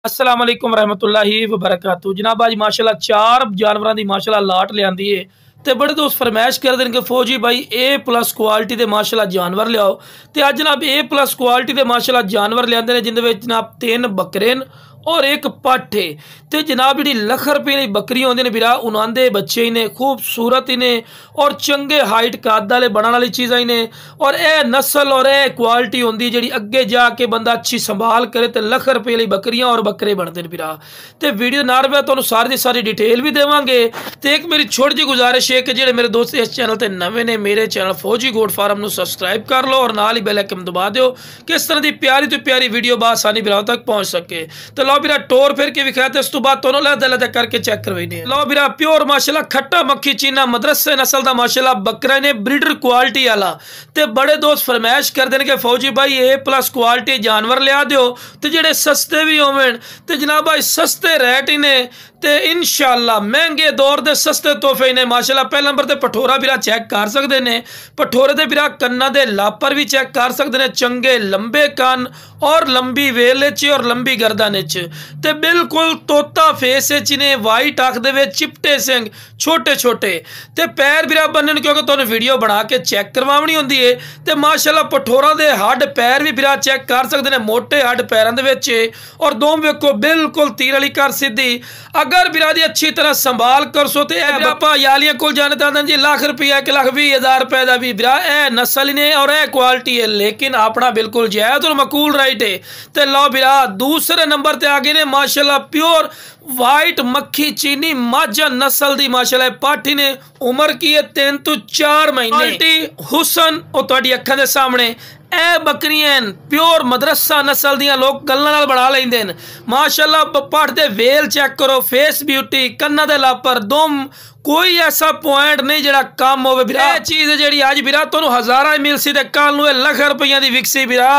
अस्सलाम वालेकुम रहमतुल्लाहि व बरकातहू। जनाब अज माशाल्लाह 4 जानवरों की माशाल्लाह लाट लियांदी है तो बड़े दोस्त फरमाइश कर देंगे फौजी भाई A+ क्वालिटी के माशाल्लाह जानवर लियाओ। तो अज जनाब A+ क्वालिटी के माशाल्लाह जानवर लियांदे ने जिंदे विच जनाब 3 बकरे और एक पट्ठ है। तो जनाब जी लख रुपये की बकरियां होंगे ने बिरा उन्होंने बच्चे ही ने खूबसूरत ही ने और चंगे हाइट कद वाले बनने वाली चीज़ा ही ने और यह नस्ल और यह क्वालिटी होंगी जी अगे जाके बंदा अच्छी संभाल करे तो लख रुपये की बकरियां और बकरे बनते हैं बिरा। तो वीडियो नाल मैं तुहानू सारी की सारी डिटेल भी देवांगे। तो एक मेरी छोटी जी गुजारिश है कि जो मेरे दोस्त इस चैनल पर नवे ने मेरे चैनल फौजी गोट फार्म को सबसक्राइब कर लो और नाल ही बेल आइकन दबा दो कि इस तरह की प्यारी तो प्यारी वीडियो बासानी बिराओ तक पहुँच सके। तो लो बिरा टोर फिर के विखाया तो इस तो बाद दोनों लहदा करके चेक करवाने। लो बिरा प्योर माशाल्लाह खट्टा मक्खी चीना मदरसे नस्ल का माशाल्लाह बकरा ने ब्रीडर क्वालिटी वाला। तो बड़े दोस्त फरमाइश कर देने के फौजी भाई A+ क्वालिटी जानवर लिया दो तो जेडे सस्ते भी होवे तो जनाब भाई सस्ते रेट ही ने तो इंशाल्लाह महंगे दौर के सस्ते तोहफे ने माशाल्लाह। पहले नंबर पर पठोरा बिरा चेक कर सकते हैं। पठोरे के बिरा कन्ना के लापर भी चेक कर सकते हैं। चंगे लंबे कन और लंबी वेल और लंबी गर्दन तो बिल्कुल तोता फेस ने वाइट अख दे चिपटे सिंह छोटे छोटे तो पैर बिरा बनने क्योंकि तुहानू वीडियो बना के चेक करवानी होंदी है। तो माशाल्लाह पठोरा के हड पैर भी बिरा चेक कर सकते हैं। मोटे हड पैरों के और दोम वेखो बिल्कुल तीर वाली कर सीधी। अगर बिरा दी अच्छी तरह संभाल कर सो तो आपा यालियां को जाने तो जी लाख रुपया 1,20,000 रुपए का भी बिरा ए नस्ल ने और ए क्वालिटी है लेकिन अपना बिल्कुल जायज और मकूल राइट है। तो लो बिरा दूसरे नंबर ते आगे ने माशाल्लाह प्योर वाइट मक्खी चीनी माझा नस्ल दी माशाल्लाह पाठी ने उम्र की है 3 तो 4 महीने। हुसन और तुहाडी अखां दे सामने ए बकरियां प्योर मदरसा नस्ल दियां लोग गल्लां नाल बना लैंदे ने माशाल्लाह। पट दे वेल चेक करो फेस ब्यूटी कन्ना दे लापर दोम कोई ऐसा पॉइंट नहीं जरा कम हो बिरा। चीज़ जी अज बिरा तुहानू हज़ारा मिल सी कल नूं लख रुपया की विकसी बिरा।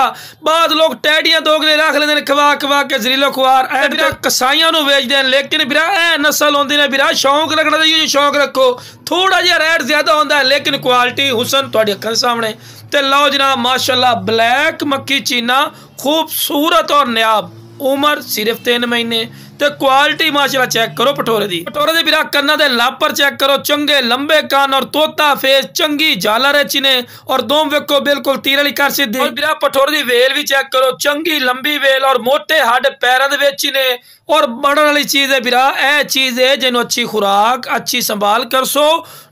बाद लोग टैडियां दोगले रख लेंदे ने खवा खवा के जरीलो खुआर ए बिरा कसाइयां नूं वेचदे हैं लेकिन बिरा ए नस्ल होंदी ने बिरा शौक रखना चाहिए। शौक रखो थोड़ा जिहा रेट ज्यादा होंदा है लेकिन क्वालिटी हुसन तुहाडी अखां दे सामने। तो लो जनाब माशाल्लाह ब्लैक मक्खी चीना खूबसूरत और नायाब उम्र सिर्फ 3 महीने। तो क्वालिटी माशाल्लाह चेक करो पठोरे दी। पठोरे दे बिरा कन्ना दे लापर चेक करो चंगे लंबे कान और तोता फेस चंगी झालर ने और दोम वेखो बिल्कुल तीर वाली कर सीधी। और बिरा पठोरे दी वेल भी चेक करो चंगी लंबी वेल और मोटे हड पैरों दे ने और बढ़ने वाली चीज़ है बिरा ए चीज़ है जिन्हों अच्छी खुराक अच्छी संभाल कर सो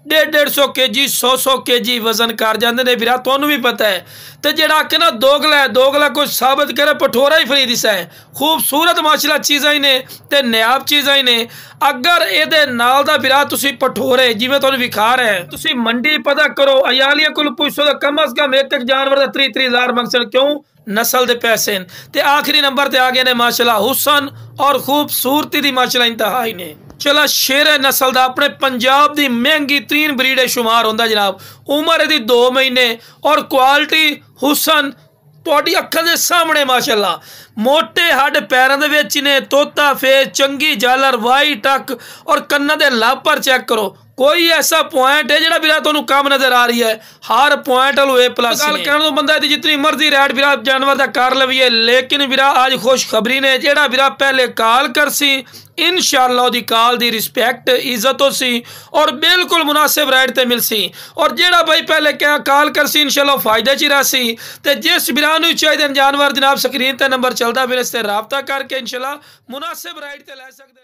150-150 kg 100 kg वजन कर जाते हैं बिरा तुहानू भी पता है। तो जेड़ा कि ना दोगला कुछ साबित करे पठोरा ही फ्री दिसा है। खूबसूरत माशाल्लाह चीज़ा ही ने ते नायाब चीज़ा ही ने। अगर ये नाल दा बिरा तुसी पठोरे जिवें तुहानू विखा रहे हैं तुसी मंडी पता करो अयालियां कोल पुछो तो कम अज कम एक जानवर का 30,000 मंगसन क्यों नस्ल के पैसे। तो आखिरी नंबर ते आ गए ने माशाल्लाह हुसन और खूबसूरती दी माशाल्लाह इंतहा ही ने। चला शेर नस्ल का अपने पंजाब की महंगी 3 ब्रीड शुमार होंदा जनाब। उम्र यदी 2 महीने और क्वालिटी हुसन तुहाडी अखां दे सामने माशाल्लाह। मोटे हड पैरों के ने तोता फेस चंगी झालर वाइट अख और कन्ना दे लापर चेक करो कोई ऐसा पॉइंट है जो बिरा तुहानू कम नजर आ रही है हर पॉइंट वालों A+ गल कहने तो बंदा जितनी मर्जी रेट बिरा जानवर का कर लवीए लेकिन बिरा आज खुशखबरी ने जेड़ा बिरा पहले कॉल कर सी इंशाअल्लाह दी कॉल दी रिस्पेक्ट इज्जत हो सी और बिल्कुल मुनासिब रेट ते मिल सी। और जेड़ा भाई पहले क्या कॉल कर सी इंशाअल्लाह फायदे च रह सी। तो जिस बिरा नूं चाहिए जानवर जनाब स्क्रीन ते नंबर चलता फिर इससे राबता करके इंशाअल्लाह मुनासिब रेट ते लै सकते।